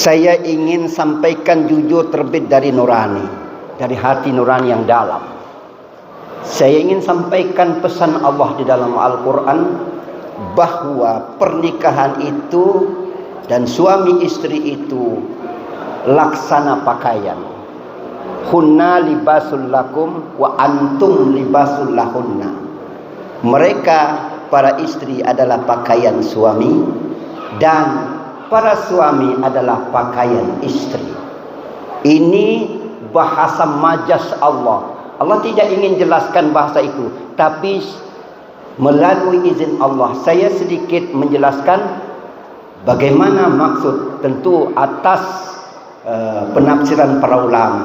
Saya ingin sampaikan jujur terbit dari nurani, dari hati nurani yang dalam. Saya ingin sampaikan pesan Allah di dalam Al-Quran, bahwa pernikahan itu dan suami istri itu laksana pakaian. Hunna libasul lakum wa antum libasul lahunna. Mereka para istri adalah pakaian suami, dan para suami adalah pakaian istri. Ini bahasa majas Allah. Allah tidak ingin jelaskan bahasa itu, tapi melalui izin Allah saya sedikit menjelaskan bagaimana maksud, tentu atas penafsiran para ulama.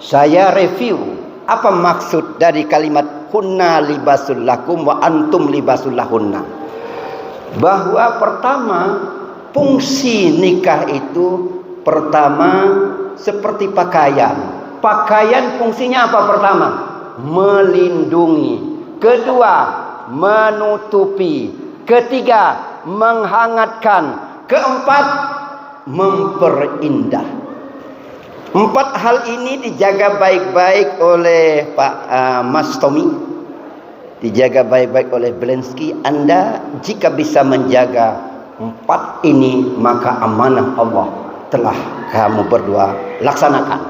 Saya review apa maksud dari kalimat hunna libasul lakum wa antum libasul lahunna. Bahwa pertama, fungsi nikah itu pertama seperti pakaian. Pakaian fungsinya apa pertama? Melindungi. Kedua, menutupi. Ketiga, menghangatkan. Keempat, memperindah. Empat hal ini dijaga baik-baik oleh Pak Mas Tommy, dijaga baik-baik oleh Blensky. Anda jika bisa menjaga empat ini, maka amanah Allah telah kamu berdua laksanakan.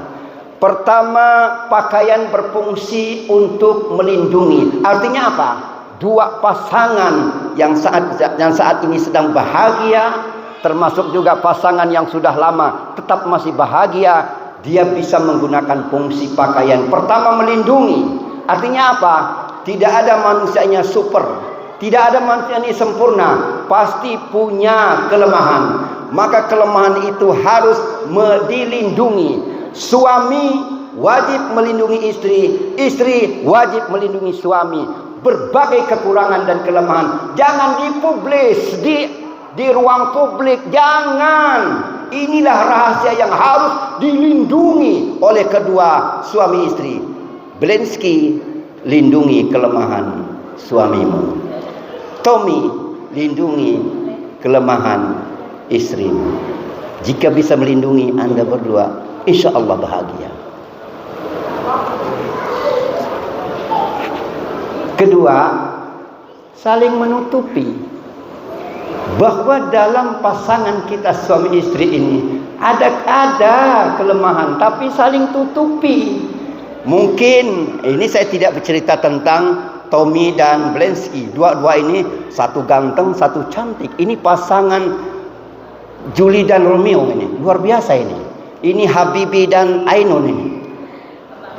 Pertama, pakaian berfungsi untuk melindungi. Artinya apa? Dua pasangan yang saat ini sedang bahagia, termasuk juga pasangan yang sudah lama tetap masih bahagia, dia bisa menggunakan fungsi pakaian. Pertama, melindungi. Artinya apa? Tidak ada manusianya super, tidak ada manusia ini sempurna, pasti punya kelemahan. Maka kelemahan itu harus dilindungi. Suami wajib melindungi istri, istri wajib melindungi suami. Berbagai kekurangan dan kelemahan jangan dipublis di ruang publik, jangan. Inilah rahasia yang harus dilindungi oleh kedua suami istri. Blensky, lindungi kelemahan suamimu. Tommy, lindungi kelemahan istrimu. Jika bisa melindungi Anda berdua, insya Allah bahagia. Kedua, saling menutupi. Bahwa dalam pasangan kita suami istri ini ada kelemahan, tapi saling tutupi. Mungkin ini saya tidak bercerita tentang Tommy dan Blensky. Dua-dua ini, satu ganteng, satu cantik. Ini pasangan Julie dan Romeo ini. Luar biasa ini. Ini Habibie dan Ainun ini.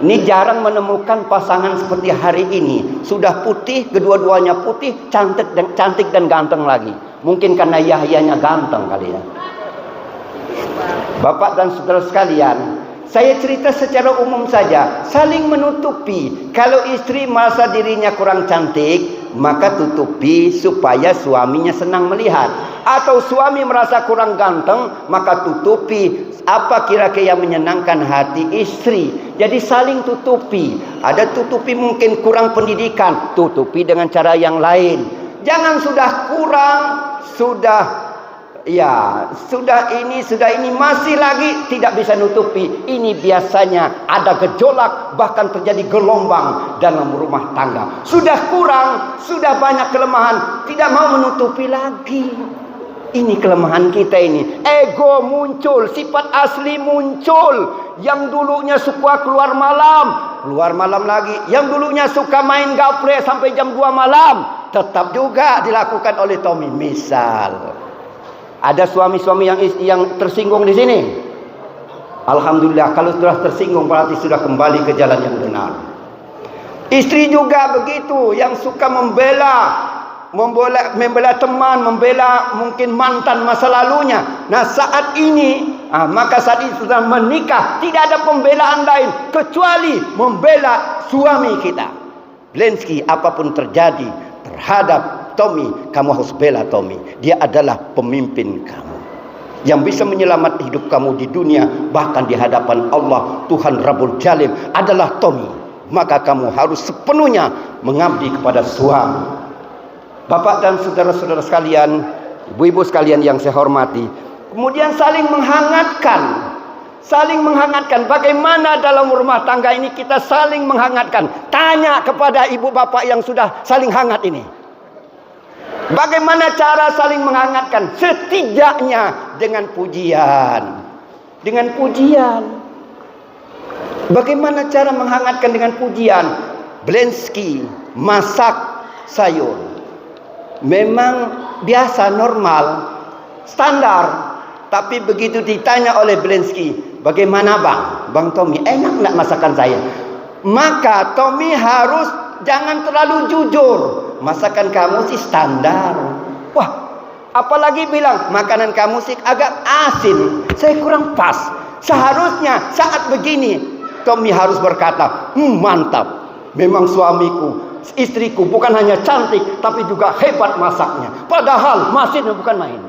Ini jarang menemukan pasangan seperti hari ini. Sudah putih, kedua-duanya putih, cantik dan ganteng lagi. Mungkin karena Yahyanya ganteng kali ya. Bapak dan saudara sekalian, saya cerita secara umum saja. Saling menutupi. Kalau istri merasa dirinya kurang cantik, maka tutupi supaya suaminya senang melihat. Atau suami merasa kurang ganteng, maka tutupi apa kira-kira yang menyenangkan hati istri. Jadi saling tutupi. Ada tutupi mungkin kurang pendidikan, tutupi dengan cara yang lain. Jangan sudah kurang, sudah ini masih lagi tidak bisa nutupi. Ini biasanya ada gejolak, bahkan terjadi gelombang dalam rumah tangga. Sudah kurang, sudah banyak kelemahan, tidak mau menutupi lagi. Ini kelemahan kita ini. Ego muncul, sifat asli muncul. Yang dulunya suka keluar malam lagi. Yang dulunya suka main gaple sampai jam 2 malam, tetap juga dilakukan oleh Tommy. Misal, ada suami-suami yang tersinggung di sini. Alhamdulillah, kalau sudah tersinggung berarti sudah kembali ke jalan yang benar. Istri juga begitu, yang suka membela teman, membela mungkin mantan masa lalunya. Nah saat ini, maka saat ini sudah menikah, tidak ada pembelaan lain kecuali membela suami kita. Blensky, apapun terjadi terhadap Tommy, kamu harus bela Tommy. Dia adalah pemimpin kamu yang bisa menyelamatkan hidup kamu di dunia, bahkan di hadapan Allah Tuhan Rabbul Jalil adalah Tommy. Maka kamu harus sepenuhnya mengabdi kepada suami. Bapak dan saudara-saudara sekalian, ibu-ibu sekalian yang saya hormati, Kemudian saling menghangatkan. Saling menghangatkan. Bagaimana dalam rumah tangga ini kita saling menghangatkan? Tanya kepada ibu bapak yang sudah saling hangat ini. Bagaimana cara saling menghangatkan? Setidaknya dengan pujian. Dengan pujian. Bagaimana cara menghangatkan dengan pujian? Blensky masak sayur. Memang biasa, normal, standar. Tapi begitu ditanya oleh Blensky, bagaimana Bang Tommy, enak enggak masakan saya? Maka Tommy harus jangan terlalu jujur. Masakan kamu sih standar. Wah, apalagi bilang makanan kamu sih agak asin, saya kurang pas. Seharusnya saat begini Tommy harus berkata, mantap, memang suamiku, istriku bukan hanya cantik, tapi juga hebat masaknya. Padahal masaknya bukan main.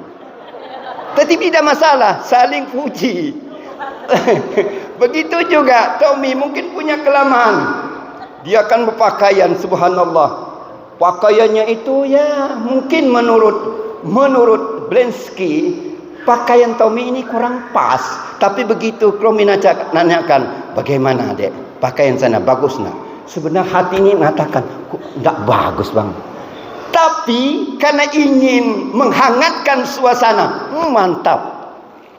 Tapi tidak masalah, saling puji. Begitu juga Tommy mungkin punya kelemahan. Dia akan berpakaian, subhanallah. Pakaiannya itu ya mungkin menurut Blensky, pakaian Tommy ini kurang pas. Tapi begitu Tommy nanyakan, bagaimana dek, pakaian sana bagus nak? Sebenarnya hati ini mengatakan, kok tidak bagus bang. Tapi karena ingin menghangatkan suasana, mantap.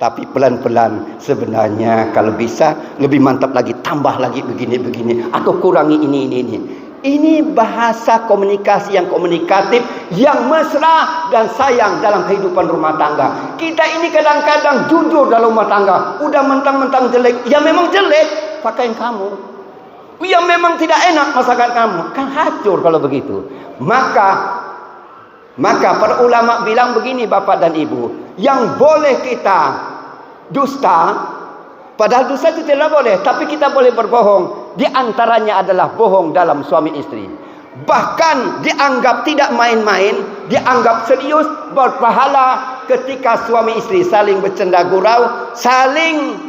Tapi pelan-pelan sebenarnya kalau bisa lebih mantap lagi, tambah lagi begini-begini, atau kurangi ini. Ini bahasa komunikasi yang komunikatif, yang mesra dan sayang dalam kehidupan rumah tangga. Kita ini kadang-kadang jujur dalam rumah tangga. Udah mentang-mentang jelek, ya memang jelek pakaian kamu. Ya memang tidak enak masakan kamu. Kan hancur kalau begitu. Maka para ulama bilang begini Bapak dan Ibu, yang boleh kita dusta, padahal dusta itu tidak boleh, tapi kita boleh berbohong. Di antaranya adalah bohong dalam suami istri. Bahkan dianggap tidak main-main, dianggap serius, berpahala ketika suami istri saling bercanda gurau, saling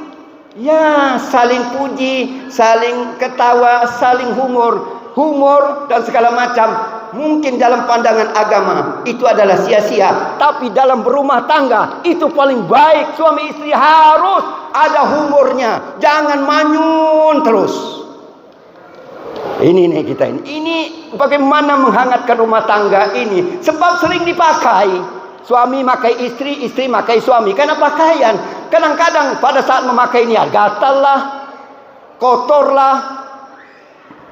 puji, saling ketawa, saling humor dan segala macam. Mungkin dalam pandangan agama itu adalah sia-sia, tapi dalam berumah tangga itu paling baik. Suami istri harus ada humornya, jangan manyun terus. Ini bagaimana menghangatkan rumah tangga ini, sebab sering dipakai. Suami makai istri, istri makai suami. Karena pakaian kadang-kadang pada saat memakai ini gatal lah, kotor lah.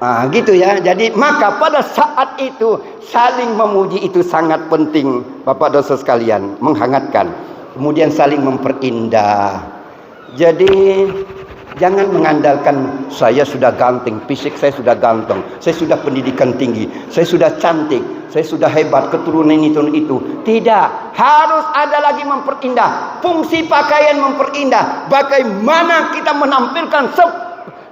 Nah, gitu ya. Jadi maka pada saat itu saling memuji itu sangat penting, Bapak dosa sekalian, menghangatkan. Kemudian saling memperindah. Jadi jangan mengandalkan saya sudah ganteng, fisik saya sudah ganteng, saya sudah pendidikan tinggi, saya sudah cantik, saya sudah hebat, keturunan itu. Tidak, harus ada lagi memperindah. Fungsi pakaian memperindah. Bagaimana kita menampilkan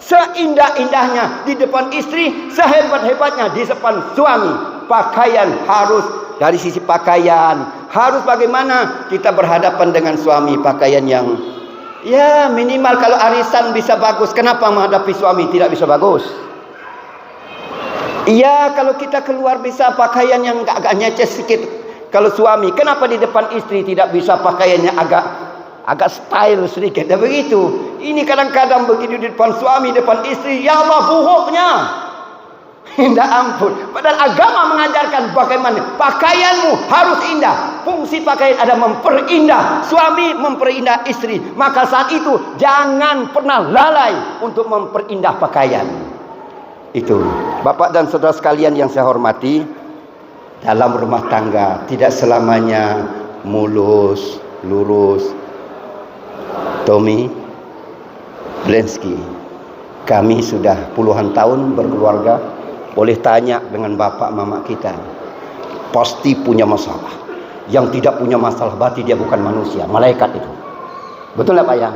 seindah-indahnya di depan istri, sehebat-hebatnya di depan suami. Pakaian harus, dari sisi pakaian harus bagaimana kita berhadapan dengan suami, pakaian yang ya minimal kalau arisan bisa bagus. Kenapa menghadapi suami tidak bisa bagus? Iya, kalau kita keluar bisa pakaian yang agak nyeces sedikit. Kalau suami, kenapa di depan istri tidak bisa pakaiannya agak style sedikit? Dan begitu. Ini kadang-kadang begitu di depan suami, depan istri, ya Allah buruknya. Indah ampun. Padahal agama mengajarkan bagaimana pakaianmu harus indah. Fungsi pakaian ada memperindah suami, memperindah istri. Maka saat itu jangan pernah lalai untuk memperindah pakaian. Itu Bapak dan saudara sekalian yang saya hormati, dalam rumah tangga tidak selamanya mulus, lurus. Tommy, Blensky, kami sudah puluhan tahun berkeluarga. Boleh tanya dengan bapak mama kita, pasti punya masalah. Yang tidak punya masalah berarti dia bukan manusia, malaikat itu. Betul nggak Pak ya?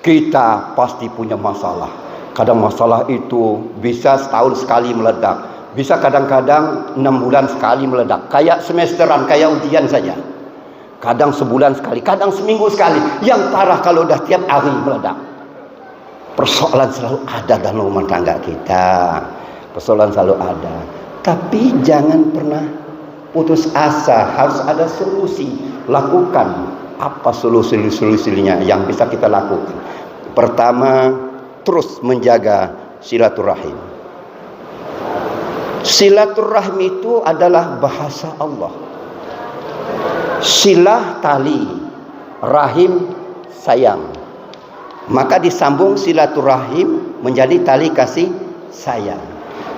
Kita pasti punya masalah. Kadang masalah itu bisa setahun sekali meledak, bisa kadang-kadang 6 bulan sekali meledak. Kayak semesteran, kayak ujian saja. Kadang sebulan sekali, kadang seminggu sekali. Yang parah kalau udah tiap hari meledak. Persoalan selalu ada dalam rumah tangga kita. Persoalan selalu ada. Tapi jangan pernah putus asa. Harus ada solusi. Lakukan. Apa solusi-solusinya yang bisa kita lakukan? Pertama, terus menjaga silaturahim. Silaturahim itu adalah bahasa Allah. Silah tali, rahim sayang. Maka disambung silaturahim menjadi tali kasih sayang.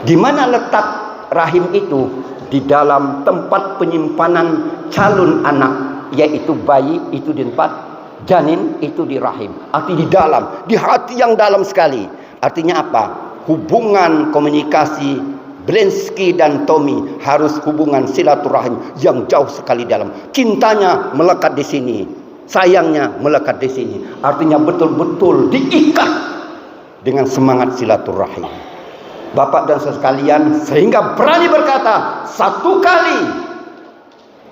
Di mana letak rahim itu? Di dalam tempat penyimpanan calon anak, yaitu bayi itu di tempat janin itu di rahim. Arti di dalam, di hati yang dalam sekali. Artinya apa? Hubungan komunikasi Blensky dan Tommy harus hubungan silaturahim yang jauh sekali dalam. Cintanya melekat di sini, sayangnya melekat di sini. Artinya betul-betul diikat dengan semangat silaturahim. Bapak dan saudara sekalian, sehingga berani berkata, satu kali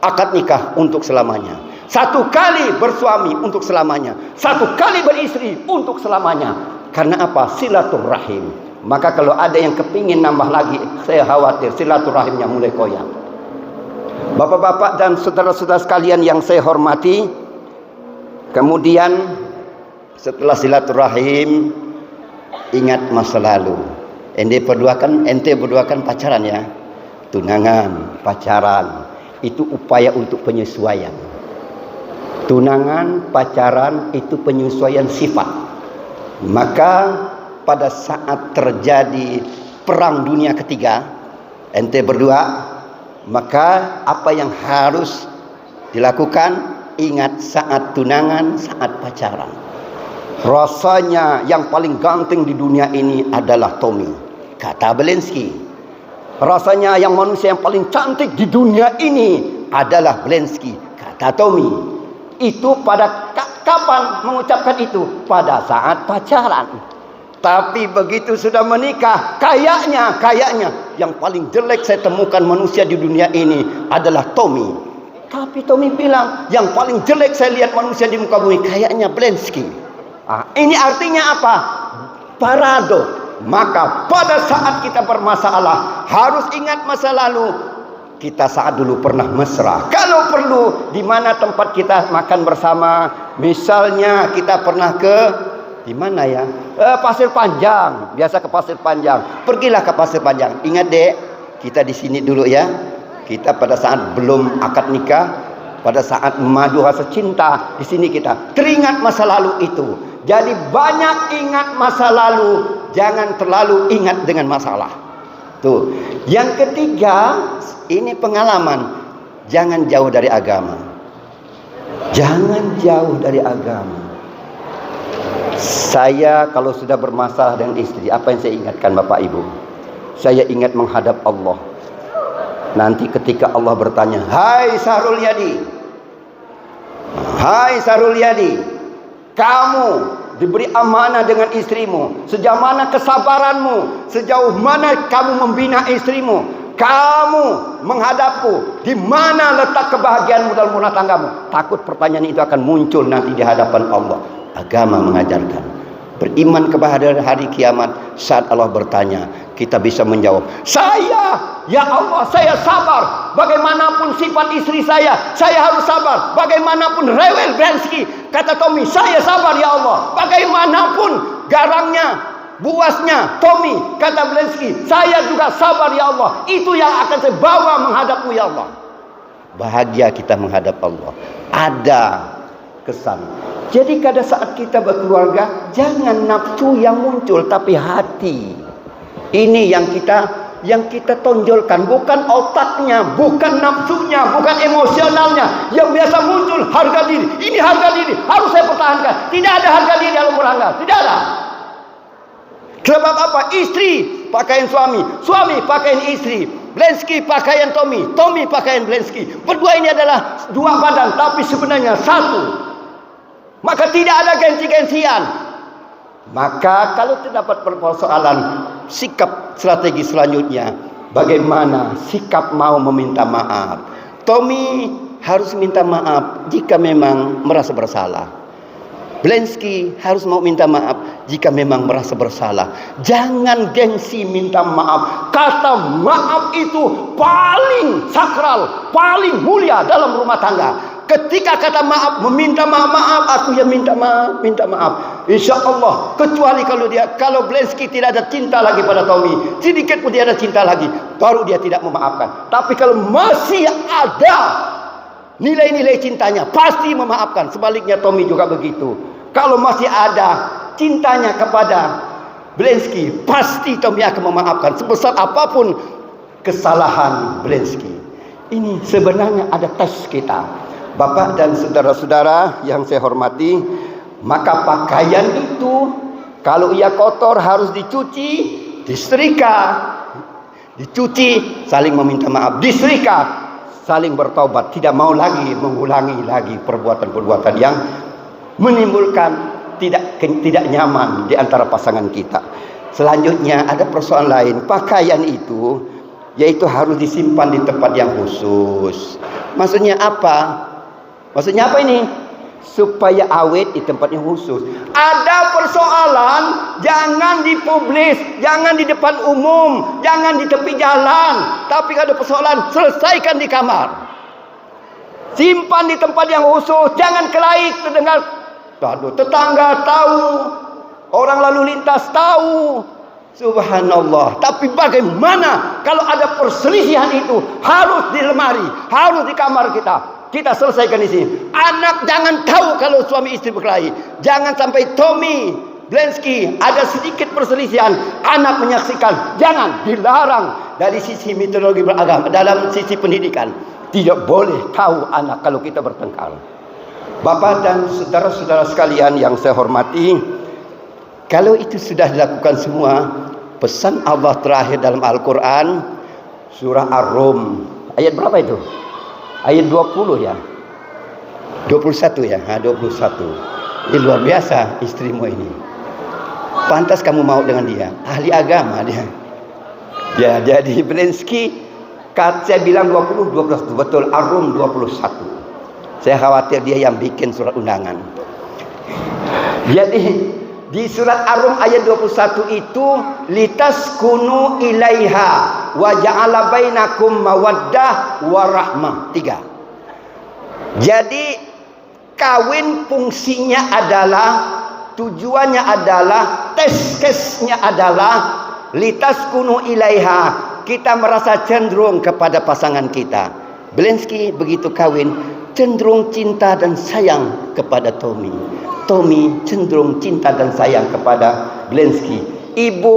akad nikah untuk selamanya, satu kali bersuami untuk selamanya, satu kali beristri untuk selamanya. Karena apa? Silaturahim. Maka kalau ada yang kepingin nambah lagi, saya khawatir silaturahimnya mulai koyak. Bapak-bapak dan saudara-saudara sekalian yang saya hormati, kemudian setelah silaturahim, ingat masa lalu. Ente berdua kan pacaran ya, tunangan, pacaran, itu upaya untuk penyesuaian. Tunangan, pacaran itu penyesuaian sifat. Maka pada saat terjadi perang dunia ketiga, ente berdua, maka apa yang harus dilakukan? Ingat saat tunangan, saat pacaran. Rasanya yang paling ganteng di dunia ini adalah Tommy, kata Blensky. Rasanya yang manusia yang paling cantik di dunia ini adalah Blensky, kata Tommy. Itu pada kapan mengucapkan itu? Pada saat pacaran. Tapi begitu sudah menikah, kayaknya yang paling jelek saya temukan manusia di dunia ini adalah Tommy. Tapi Tommy bilang, yang paling jelek saya lihat manusia di muka bumi kayaknya Blensky. Ini artinya apa? Paradoks. Maka pada saat kita bermasalah, harus ingat masa lalu. Kita saat dulu pernah mesra. Kalau perlu, di mana tempat kita makan bersama. Misalnya kita pernah ke, di mana ya? Pasir Panjang. Biasa ke Pasir Panjang. Pergilah ke Pasir Panjang. Ingat dek, kita di sini dulu ya. Kita pada saat belum akad nikah, pada saat madu rasa cinta, di sini kita teringat masa lalu itu. Jadi banyak ingat masa lalu, jangan terlalu ingat dengan masalah. Tuh. Yang ketiga, ini pengalaman. Jangan jauh dari agama. Jangan jauh dari agama. Saya kalau sudah bermasalah dengan istri, apa yang saya ingatkan Bapak Ibu? Saya ingat menghadap Allah. Nanti ketika Allah bertanya, "Hai Sahrul Yadi, hai Sahrul Yadi, kamu diberi amanah dengan istrimu. Sejauh mana kesabaranmu? Sejauh mana kamu membina istrimu? Kamu menghadapku. Di mana letak kebahagiaanmu dalam rumah tanggamu?" Takut pertanyaan itu akan muncul nanti di hadapan Allah. Agama mengajarkan. Beriman kepada hari kiamat, saat Allah bertanya, kita bisa menjawab, ya Allah, saya sabar. Bagaimanapun sifat istri saya harus sabar. Bagaimanapun rewel Blensky, kata Tommy, saya sabar ya Allah. Bagaimanapun garangnya, buasnya Tommy, kata Blensky, saya juga sabar ya Allah. Itu yang akan saya bawa menghadapmu ya Allah. Bahagia kita menghadap Allah. Ada kesan. Jadi pada saat kita berkeluarga, jangan nafsu yang muncul, tapi hati. Ini yang kita tonjolkan, bukan otaknya, bukan nafsunya, bukan emosionalnya. Yang biasa muncul harga diri. Ini harga diri harus saya pertahankan. Tidak ada harga diri dalam rumah tangga, tidak ada. Sebab apa? Istri pakaian suami, suami pakaian istri. Blensky pakaian Tommy, Tommy pakaian Blensky. Berdua ini adalah dua badan, tapi sebenarnya satu. Maka tidak ada gengsi-gengsian. Maka kalau terdapat persoalan, sikap strategi selanjutnya, bagaimana sikap mau meminta maaf. Tommy harus minta maaf jika memang merasa bersalah. Blensky harus mau minta maaf jika memang merasa bersalah. Jangan gengsi minta maaf. Kata maaf itu paling sakral, paling mulia dalam rumah tangga. Ketika kata maaf, meminta maaf, aku yang minta maaf. Insya Allah, kecuali kalau Blensky tidak ada cinta lagi pada Tommy, sedikit pun dia ada cinta lagi, baru dia tidak memaafkan. Tapi kalau masih ada nilai-nilai cintanya, pasti memaafkan. Sebaliknya Tommy juga begitu. Kalau masih ada cintanya kepada Blensky, pasti Tommy akan memaafkan sebesar apapun kesalahan Blensky. Ini sebenarnya ada tes kita, Bapak dan saudara-saudara yang saya hormati. Maka pakaian itu kalau ia kotor harus dicuci, disetrika, dicuci, saling meminta maaf, disetrika, saling bertaubat, tidak mau lagi mengulangi lagi perbuatan-perbuatan yang menimbulkan tidak nyaman di antara pasangan kita. Selanjutnya ada persoalan lain. Pakaian itu yaitu harus disimpan di tempat yang khusus. Maksudnya apa? Maksudnya apa ini? Supaya awet di tempat yang khusus. Ada persoalan, jangan dipublis, jangan di depan umum, jangan di tepi jalan. Tapi kalau ada persoalan, selesaikan di kamar. Simpan di tempat yang khusus, jangan kelait terdengar. Aduh, tetangga tahu, orang lalu lintas tahu. Subhanallah. Tapi bagaimana kalau ada perselisihan itu? Harus di lemari, harus di kamar kita. Kita selesaikan di sini. Anak jangan tahu kalau suami istri berkelahi. Jangan sampai Tommy Blensky ada sedikit perselisihan, anak menyaksikan. Jangan, dilarang dari sisi mitologi beragama, dalam sisi pendidikan. Tidak boleh tahu anak kalau kita bertengkar. Bapak dan saudara-saudara sekalian yang saya hormati, kalau itu sudah dilakukan semua, pesan Allah terakhir dalam Al-Quran, surah Ar-Rum, ayat berapa itu? Ayat 20 ya? 21 ya? 21. Ini luar biasa istrimu ini. Pantas kamu mau dengan dia. Ahli agama dia. Ya, jadi Blensky, saya bilang 20, 12, betul. Ar-Rum 21. Saya khawatir dia yang bikin surat undangan. Jadi di surat Ar-Rum ayat 21 itu, litaskunu ilaiha wa ja'ala bainakum mawaddah warahmah. 3. Jadi kawin fungsinya adalah, tujuannya adalah, tesnya adalah litaskunu ilaiha, kita merasa cenderung kepada pasangan kita. Blensky begitu kawin cenderung cinta dan sayang kepada Tommy. Tommy cenderung cinta dan sayang kepada Blensky. Ibu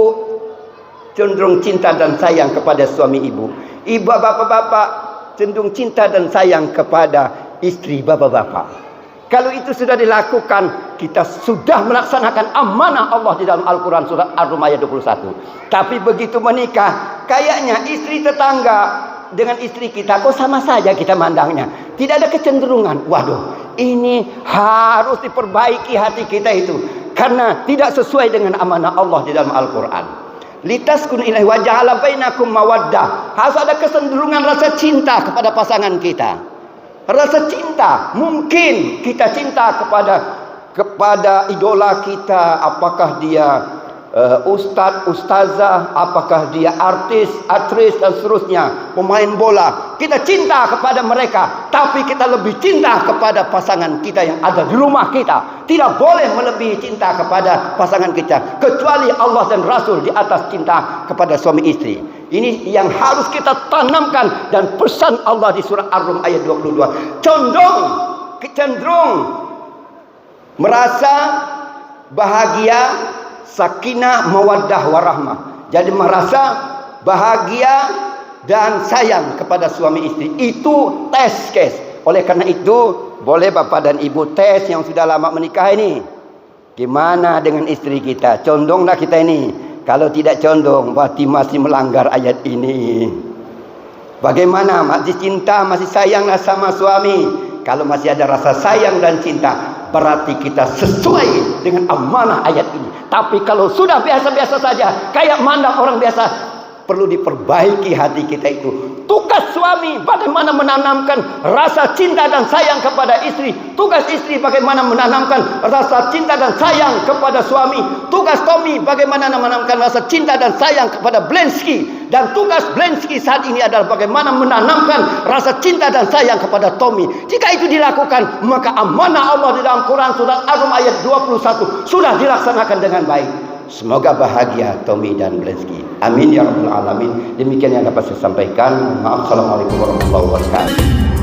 cenderung cinta dan sayang kepada suami ibu. Ibu bapak-bapak cenderung cinta dan sayang kepada istri bapak-bapak. Kalau itu sudah dilakukan, kita sudah melaksanakan amanah Allah di dalam Al-Quran surat Ar-Rum ayat 21. Tapi begitu menikah, kayaknya istri tetangga dengan istri kita kok sama saja kita mandangnya, tidak ada kecenderungan. Waduh, ini harus diperbaiki hati kita itu, karena tidak sesuai dengan amanah Allah di dalam Al-Quran. Litaskun ilaihi wa ja'ala bainakum mawaddah. Harus ada kecenderungan rasa cinta kepada pasangan kita. Rasa cinta, mungkin kita cinta kepada idola kita, apakah dia ustadz, ustazah, apakah dia artis, aktris dan seterusnya, pemain bola. Kita cinta kepada mereka, tapi kita lebih cinta kepada pasangan kita yang ada di rumah kita. Tidak boleh melebihi cinta kepada pasangan kita, kecuali Allah dan Rasul di atas cinta kepada suami istri. Ini yang harus kita tanamkan, dan pesan Allah di surah Ar-Rum ayat 22. Cenderung merasa bahagia, sakinah, mawaddah, warahmah. Jadi merasa bahagia dan sayang kepada suami istri. Itu tes case. Oleh karena itu, boleh bapak dan ibu tes yang sudah lama menikah ini. Gimana dengan istri kita? Condonglah kita ini. Kalau tidak condong, berarti masih melanggar ayat ini. Bagaimana? Masih cinta, masih sayang sama suami. Kalau masih ada rasa sayang dan cinta, berarti kita sesuai dengan amanah ayat ini. Tapi kalau sudah biasa-biasa saja, kayak mandang orang biasa, perlu diperbaiki hati kita itu. Tukar Tugas suami bagaimana menanamkan rasa cinta dan sayang kepada istri. Tugas istri bagaimana menanamkan rasa cinta dan sayang kepada suami. Tugas Tommy bagaimana menanamkan rasa cinta dan sayang kepada Blensky. Dan tugas Blensky saat ini adalah bagaimana menanamkan rasa cinta dan sayang kepada Tommy. Jika itu dilakukan, maka amanah Allah di dalam Quran surat Ar-Rum ayat 21 sudah dilaksanakan dengan baik. Semoga bahagia Tommy dan Blensky. Amin ya rabbal alamin. Demikian yang dapat saya sampaikan. Maaf. Assalamualaikum warahmatullahi wabarakatuh.